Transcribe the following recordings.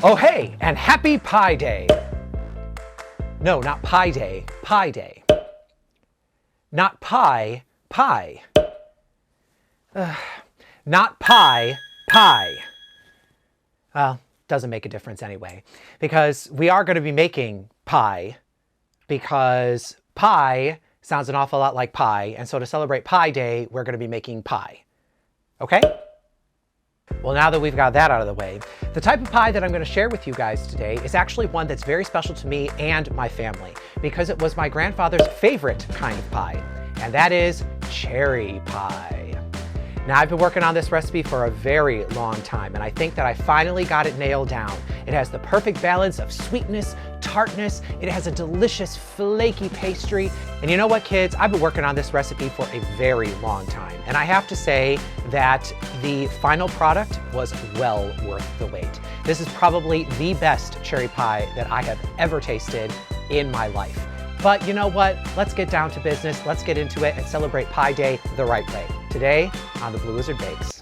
Oh hey, and happy Pie Day. No, not Pie Day, Pie Day. Not pie, pie. Not pie, pie. Well, doesn't make a difference anyway, because we are going to be making pie, because pie sounds an awful lot like pie, and so to celebrate Pie Day, we're going to be making pie. Okay? Well, now that we've got that out of the way, the type of pie that I'm going to share with you guys today is actually one that's very special to me and my family, because it was my grandfather's favorite kind of pie, and that is cherry pie. Now, I've been working on this recipe for a very long time, and I think that I finally got it nailed down. It has the perfect balance of sweetness, tartness, it has a delicious flaky pastry, and you know what, kids? I've been working on this recipe for a very long time, and I have to say that the final product was well worth the wait. This is probably the best cherry pie that I have ever tasted in my life. But you know what? Let's get down to business. Let's get into it and celebrate Pie Day the right way. Today on the Blue Wizard Bakes.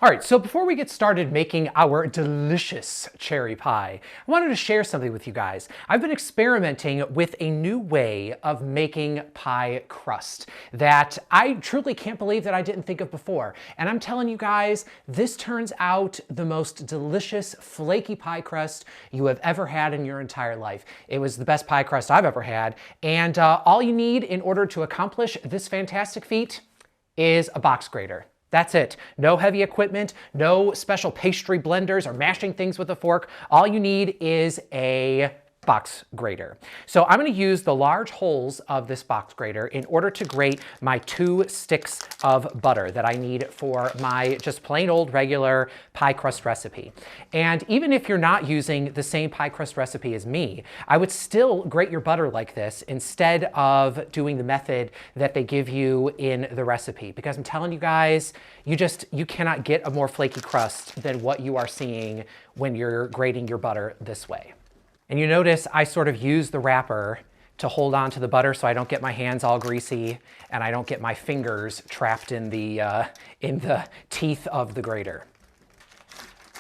All right, so before we get started making our delicious cherry pie, I wanted to share something with you guys. I've been experimenting with a new way of making pie crust that I truly can't believe that I didn't think of before. And I'm telling you guys, this turns out the most delicious flaky pie crust you have ever had in your entire life. It was the best pie crust I've ever had. And all you need in order to accomplish this fantastic feat is a box grater. That's it. No heavy equipment, no special pastry blenders or mashing things with a fork. All you need is a box grater. So I'm going to use the large holes of this box grater in order to grate my 2 sticks of butter that I need for my just plain old regular pie crust recipe. And even if you're not using the same pie crust recipe as me, I would still grate your butter like this instead of doing the method that they give you in the recipe. Because I'm telling you guys, you cannot get a more flaky crust than what you are seeing when you're grating your butter this way. And you notice I sort of use the wrapper to hold on to the butter so I don't get my hands all greasy and I don't get my fingers trapped in the teeth of the grater.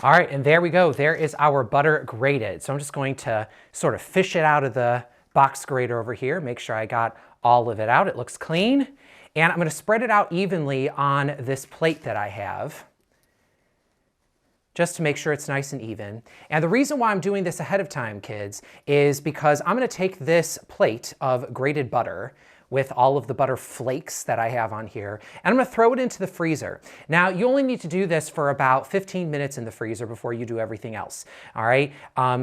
All right, and there we go. There is our butter grated. So I'm just going to sort of fish it out of the box grater over here, make sure I got all of it out. It looks clean. And I'm going to spread it out evenly on this plate that I have, just to make sure it's nice and even. And the reason why I'm doing this ahead of time, kids, is because I'm going to take this plate of grated butter with all of the butter flakes that I have on here, and I'm going to throw it into the freezer. Now, you only need to do this for about 15 minutes in the freezer before you do everything else, all right?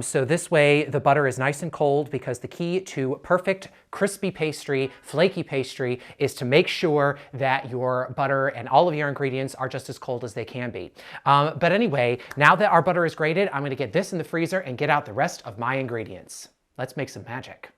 So this way, the butter is nice and cold, because the key to perfect crispy pastry, flaky pastry, is to make sure that your butter and all of your ingredients are just as cold as they can be. But anyway, now that our butter is grated, I'm going to get this in the freezer and get out the rest of my ingredients. Let's make some magic.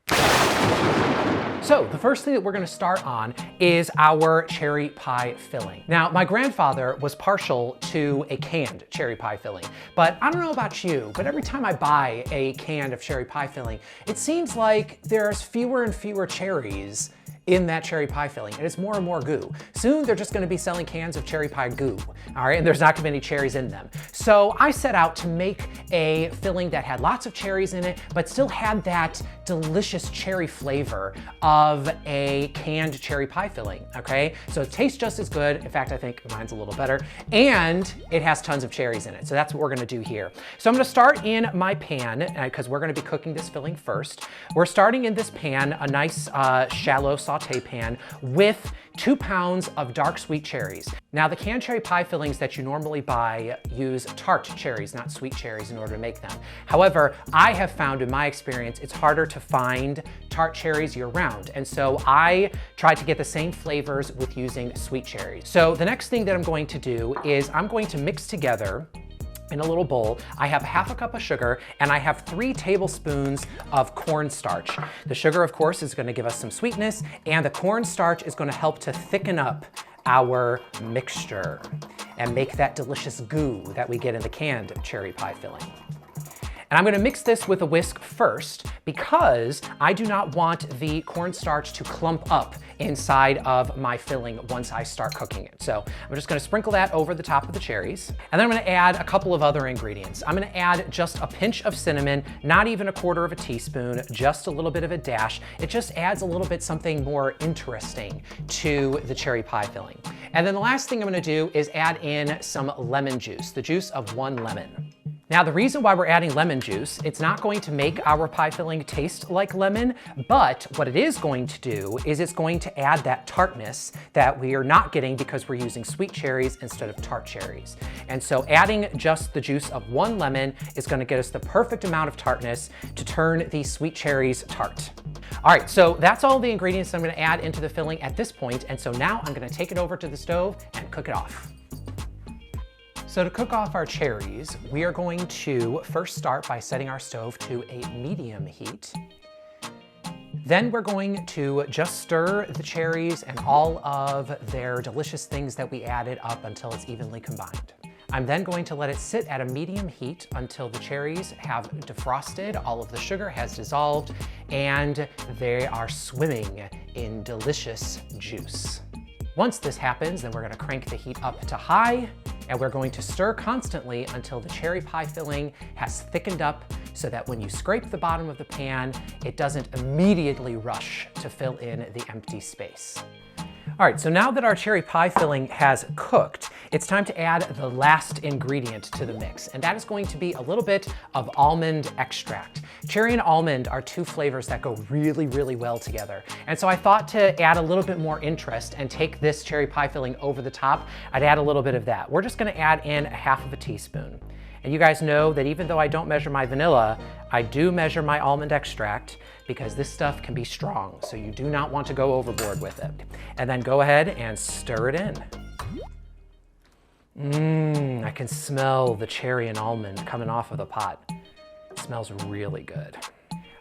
So the first thing that we're going to start on is our cherry pie filling. Now, my grandfather was partial to a canned cherry pie filling, but I don't know about you, but every time I buy a can of cherry pie filling, it seems like there's fewer and fewer cherries in that cherry pie filling, and it's more and more goo. Soon they're just gonna be selling cans of cherry pie goo, all right? And there's not gonna be any cherries in them. So I set out to make a filling that had lots of cherries in it, but still had that delicious cherry flavor of a canned cherry pie filling, okay? So it tastes just as good. In fact, I think mine's a little better, and it has tons of cherries in it. So that's what we're gonna do here. So I'm gonna start in my pan, because we're gonna be cooking this filling first. We're starting in this pan, a nice shallow saute pan, with 2 pounds of dark sweet cherries. Now, the canned cherry pie fillings that you normally buy use tart cherries, not sweet cherries, in order to make them. However, I have found in my experience, it's harder to find tart cherries year-round. And so I tried to get the same flavors with using sweet cherries. So the next thing that I'm going to do is I'm going to mix together in a little bowl, I have 1/2 cup of sugar, and I have 3 tablespoons of cornstarch. The sugar, of course, is gonna give us some sweetness, and the cornstarch is gonna help to thicken up our mixture and make that delicious goo that we get in the canned cherry pie filling. And I'm gonna mix this with a whisk first because I do not want the cornstarch to clump up inside of my filling once I start cooking it. So I'm just gonna sprinkle that over the top of the cherries. And then I'm gonna add a couple of other ingredients. I'm gonna add just a pinch of cinnamon, not even a quarter of a teaspoon, just a little bit of a dash. It just adds a little bit something more interesting to the cherry pie filling. And then the last thing I'm gonna do is add in some lemon juice, the juice of 1 lemon. Now, the reason why we're adding lemon juice, it's not going to make our pie filling taste like lemon, but what it is going to do is it's going to add that tartness that we are not getting because we're using sweet cherries instead of tart cherries. And so adding just the juice of 1 lemon is going to get us the perfect amount of tartness to turn these sweet cherries tart. All right, so that's all the ingredients I'm going to add into the filling at this point, and so now I'm going to take it over to the stove and cook it off. So to cook off our cherries, we are going to first start by setting our stove to a medium heat. Then we're going to just stir the cherries and all of their delicious things that we added up until it's evenly combined. I'm then going to let it sit at a medium heat until the cherries have defrosted, all of the sugar has dissolved, and they are swimming in delicious juice. Once this happens, then we're going to crank the heat up to high, and we're going to stir constantly until the cherry pie filling has thickened up so that when you scrape the bottom of the pan, it doesn't immediately rush to fill in the empty space. All right, so now that our cherry pie filling has cooked, it's time to add the last ingredient to the mix, and that is going to be a little bit of almond extract. Cherry and almond are 2 flavors that go really, really well together. And so I thought to add a little bit more interest and take this cherry pie filling over the top, I'd add a little bit of that. We're just gonna add in 1/2 teaspoon. And you guys know that even though I don't measure my vanilla, I do measure my almond extract because this stuff can be strong, so you do not want to go overboard with it. And then go ahead and stir it in. I can smell the cherry and almond coming off of the pot. It smells really good.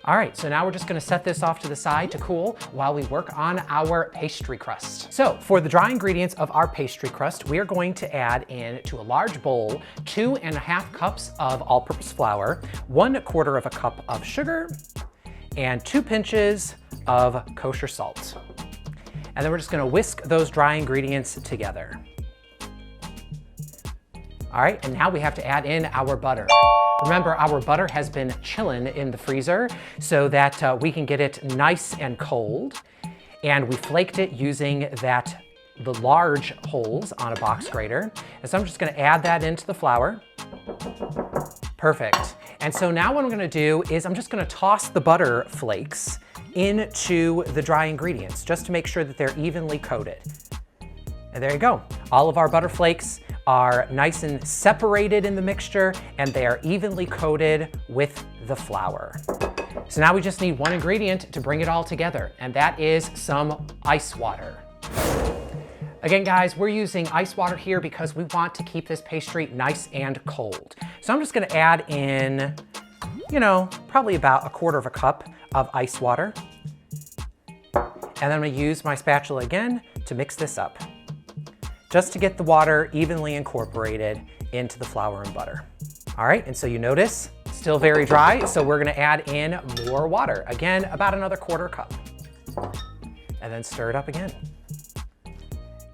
All right, so now we're just gonna set this off to the side to cool while we work on our pastry crust. So for the dry ingredients of our pastry crust, we are going to add into a large bowl 2½ cups of all-purpose flour, 1/4 cup of sugar, and 2 pinches of kosher salt. And then we're just gonna whisk those dry ingredients together. All right, and now we have to add in our butter. Remember, our butter has been chilling in the freezer so that we can get it nice and cold. And we flaked it using the large holes on a box grater. And so I'm just gonna add that into the flour. Perfect. And so now what I'm gonna do is I'm just gonna toss the butter flakes into the dry ingredients just to make sure that they're evenly coated. And there you go. All of our butter flakes are nice and separated in the mixture, and they are evenly coated with the flour. So now we just need 1 ingredient to bring it all together, and that is some ice water. Again, guys, we're using ice water here because we want to keep this pastry nice and cold. So I'm just gonna add in, probably about 1/4 cup of ice water. And then I'm gonna use my spatula again to mix this up, just to get the water evenly incorporated into the flour and butter. All right, and so you notice, still very dry, so we're gonna add in more water. Again, about another 1/4 cup. And then stir it up again.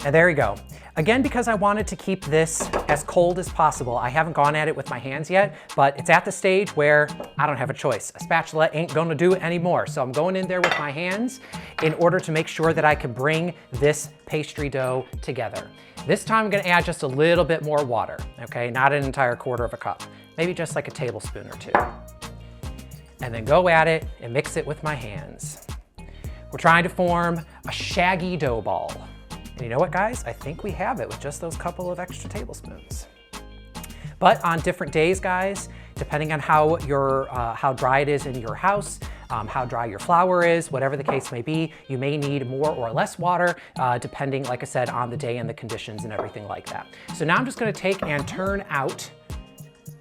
And there you go. Again, because I wanted to keep this as cold as possible, I haven't gone at it with my hands yet, but it's at the stage where I don't have a choice. A spatula ain't gonna do it anymore. So I'm going in there with my hands in order to make sure that I can bring this pastry dough together. This time I'm gonna add just a little bit more water, okay? Not an entire 1/4 cup, maybe just like a tablespoon or 2. And then go at it and mix it with my hands. We're trying to form a shaggy dough ball. And you know what, guys? I think we have it with just those couple of extra tablespoons. But on different days, guys, depending on how dry it is in your house, how dry your flour is, whatever the case may be, you may need more or less water, depending, like I said, on the day and the conditions and everything like that. So now I'm just gonna take and turn out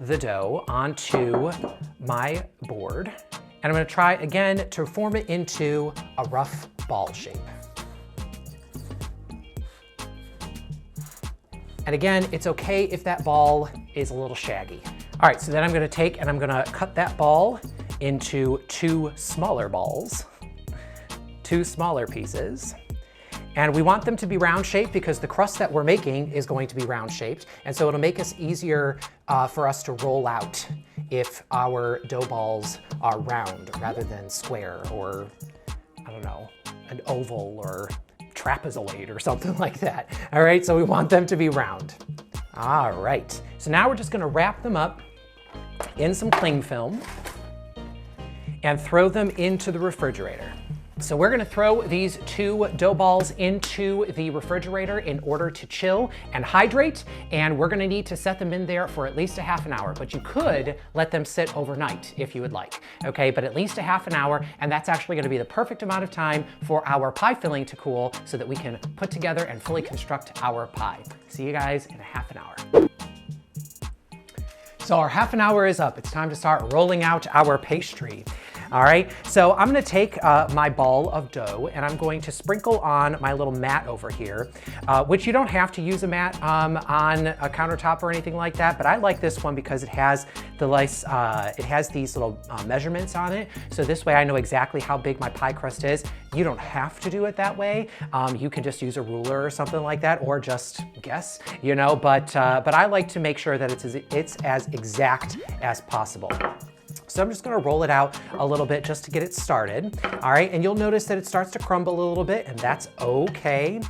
the dough onto my board. And I'm gonna try again to form it into a rough ball shape. And again, it's okay if that ball is a little shaggy. All right, so then I'm gonna take and I'm gonna cut that ball into 2 smaller balls, 2 smaller pieces. And we want them to be round shaped because the crust that we're making is going to be round shaped. And so it'll make us easier for us to roll out if our dough balls are round rather than square or, I don't know, an oval or trapezoid or something like that. All right, so we want them to be round. All right, so now we're just gonna wrap them up in some cling film and throw them into the refrigerator. So we're gonna throw these 2 dough balls into the refrigerator in order to chill and hydrate, and we're gonna need to set them in there for at least a half an hour, but you could let them sit overnight if you would like, okay? But at least a half an hour, and that's actually gonna be the perfect amount of time for our pie filling to cool so that we can put together and fully construct our pie. See you guys in a half an hour. So our half an hour is up. It's time to start rolling out our pastry. All right, so I'm gonna take my ball of dough and I'm going to sprinkle on my little mat over here, which you don't have to use a mat on a countertop or anything like that, but I like this one because it has the nice, it has these little measurements on it. So this way I know exactly how big my pie crust is. You don't have to do it that way. You can just use a ruler or something like that, or just guess, you know, but I like to make sure that it's as exact as possible. So I'm just gonna roll it out a little bit just to get it started. All right, and you'll notice that it starts to crumble a little bit, and that's okay.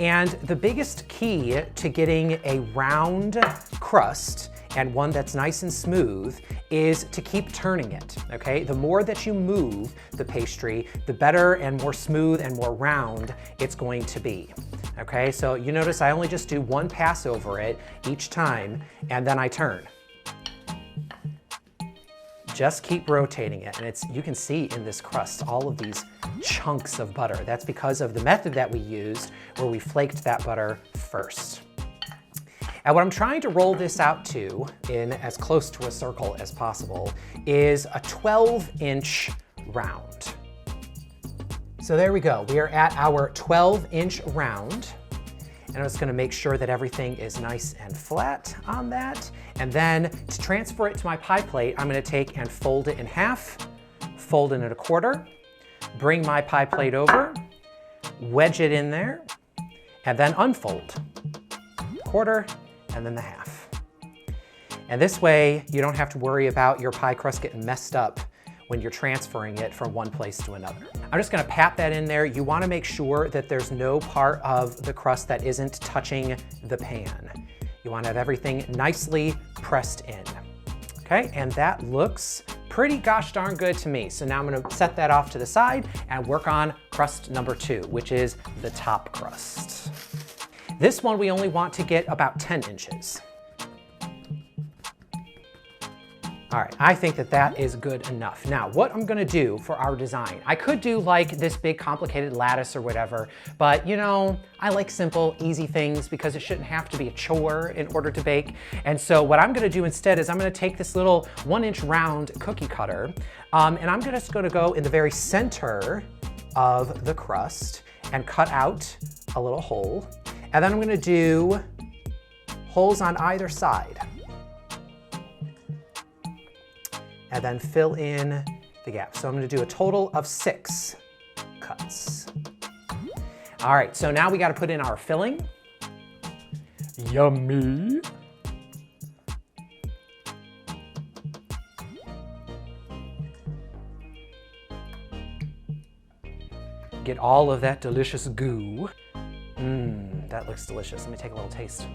And the biggest key to getting a round crust and one that's nice and smooth is to keep turning it, okay? The more that you move the pastry, the better and more smooth and more round it's going to be, okay? So you notice I only just do 1 pass over it each time, and then I turn. Just keep rotating it, and you can see in this crust all of these chunks of butter. That's because of the method that we used where we flaked that butter first. And what I'm trying to roll this out to, in as close to a circle as possible, is a 12-inch round. So there we go. We are at our 12-inch round. And I'm just gonna make sure that everything is nice and flat on that. And then to transfer it to my pie plate, I'm gonna take and fold it in half, fold it in a quarter, bring my pie plate over, wedge it in there, and then unfold. Quarter, and then the half. And this way, you don't have to worry about your pie crust getting messed up when you're transferring it from one place to another. I'm just gonna pat that in there. You wanna make sure that there's no part of the crust that isn't touching the pan. You wanna have everything nicely pressed in. Okay, and that looks pretty gosh darn good to me. So now I'm gonna set that off to the side and work on crust number 2, which is the top crust. This one we only want to get about 10 inches. All right, I think that that is good enough. Now, what I'm gonna do for our design, I could do like this big complicated lattice or whatever, but you know, I like simple, easy things because it shouldn't have to be a chore in order to bake. And so what I'm gonna do instead is I'm gonna take this little 1-inch round cookie cutter, and I'm just gonna go in the very center of the crust and cut out a little hole. And then I'm gonna do holes on either side. And then fill in the gap. So I'm gonna do a total of 6 cuts. All right, so now we gotta put in our filling. Yummy. Get all of that delicious goo. That looks delicious. Let me take a little taste.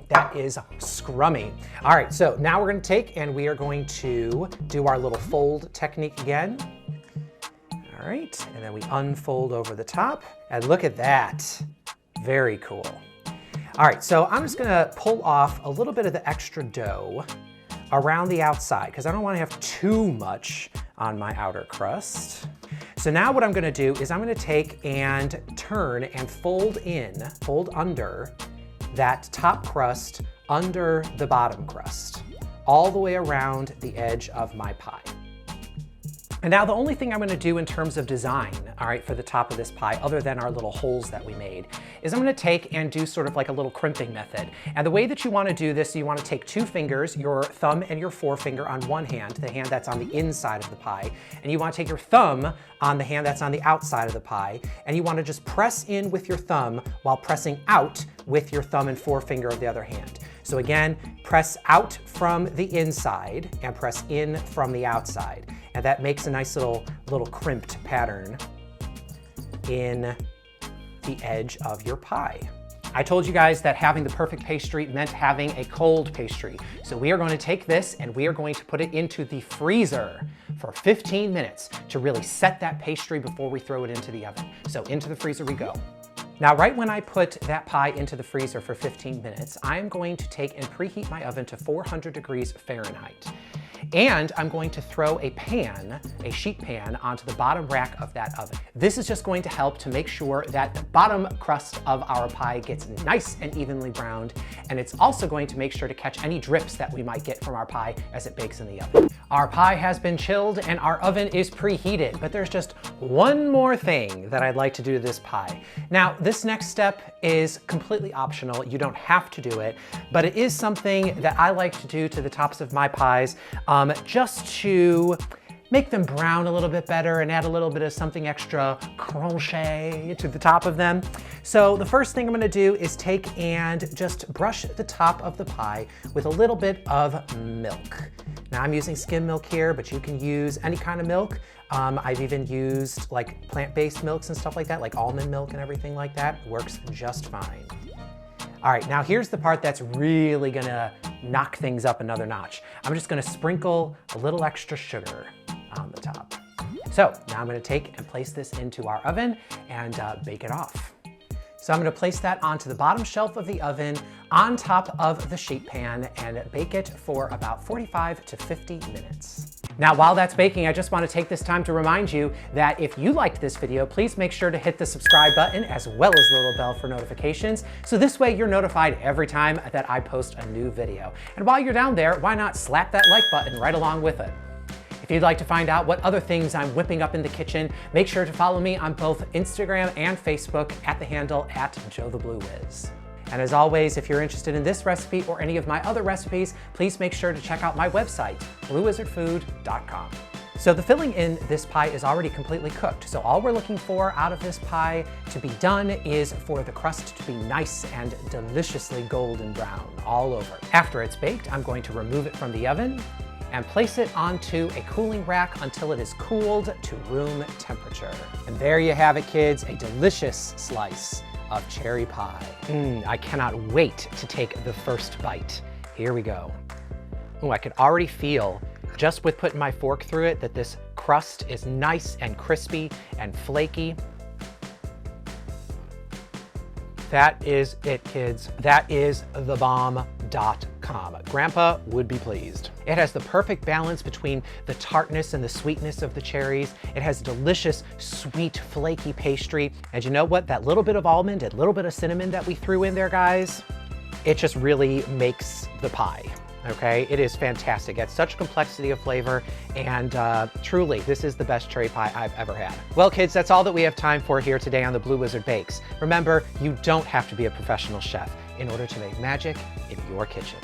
That is scrummy. All right, so now we're gonna take and we are going to do our little fold technique again. All right, and then we unfold over the top, and look at that. Very cool. All right, so I'm just gonna pull off a little bit of the extra dough around the outside because I don't wanna have too much on my outer crust. So now what I'm gonna do is I'm gonna take and turn and fold under that top crust under the bottom crust, all the way around the edge of my pie. And now the only thing I'm gonna do in terms of design, all right, for the top of this pie, other than our little holes that we made, is I'm gonna take and do sort of like a little crimping method. And the way that you wanna do this, you wanna take two fingers, your thumb and your forefinger on one hand, the hand that's on the inside of the pie, and you wanna take your thumb on the hand that's on the outside of the pie, and you wanna just press in with your thumb while pressing out with your thumb and forefinger of the other hand. So again, press out from the inside and press in from the outside. And that makes a nice little crimped pattern in the edge of your pie. I told you guys that having the perfect pastry meant having a cold pastry. So we are going to take this and we are going to put it into the freezer for 15 minutes to really set that pastry before we throw it into the oven. So into the freezer we go. Now, right when I put that pie into the freezer for 15 minutes, I'm going to take and preheat my oven to 400 degrees Fahrenheit. And I'm going to throw a pan, a sheet pan, onto the bottom rack of that oven. This is just going to help to make sure that the bottom crust of our pie gets nice and evenly browned. And it's also going to make sure to catch any drips that we might get from our pie as it bakes in the oven. Our pie has been chilled and our oven is preheated, but there's just one more thing that I'd like to do to this pie. Now, this next step is completely optional. You don't have to do it, but it is something that I like to do to the tops of my pies just to make them brown a little bit better and add a little bit of something extra crunchy to the top of them. So the first thing I'm gonna do is take and just brush the top of the pie with a little bit of milk. Now I'm using skim milk here, but you can use any kind of milk. I've even used like plant-based milks and stuff like that, like almond milk and everything like that. Works just fine. All right, now here's the part that's really gonna knock things up another notch. I'm just gonna sprinkle a little extra sugar on the top. So now I'm gonna take and place this into our oven and bake it off. So I'm gonna place that onto the bottom shelf of the oven on top of the sheet pan and bake it for about 45 to 50 minutes. Now, while that's baking, I just want to take this time to remind you that if you liked this video, please make sure to hit the subscribe button as well as the little bell for notifications. So this way you're notified every time that I post a new video. And while you're down there, why not slap that like button right along with it? If you'd like to find out what other things I'm whipping up in the kitchen, make sure to follow me on both Instagram and Facebook at the handle @JoeTheBlueWhiz. And as always, if you're interested in this recipe or any of my other recipes, please make sure to check out my website, bluewizardfood.com. So the filling in this pie is already completely cooked. So all we're looking for out of this pie to be done is for the crust to be nice and deliciously golden brown all over. After it's baked, I'm going to remove it from the oven and place it onto a cooling rack until it is cooled to room temperature. And there you have it, kids, a delicious slice of cherry pie. I cannot wait to take the first bite. Here we go. Oh, I could already feel, just with putting my fork through it, that this crust is nice and crispy and flaky. That is it, kids. That is thebomb.com. Grandpa would be pleased. It has the perfect balance between the tartness and the sweetness of the cherries. It has delicious, sweet, flaky pastry. And you know what? That little bit of almond and little bit of cinnamon that we threw in there, guys, it just really makes the pie. Okay, it is fantastic. It's such complexity of flavor, and truly, this is the best cherry pie I've ever had. Well, kids, that's all that we have time for here today on the Blue Wizard Bakes. Remember, you don't have to be a professional chef in order to make magic in your kitchen.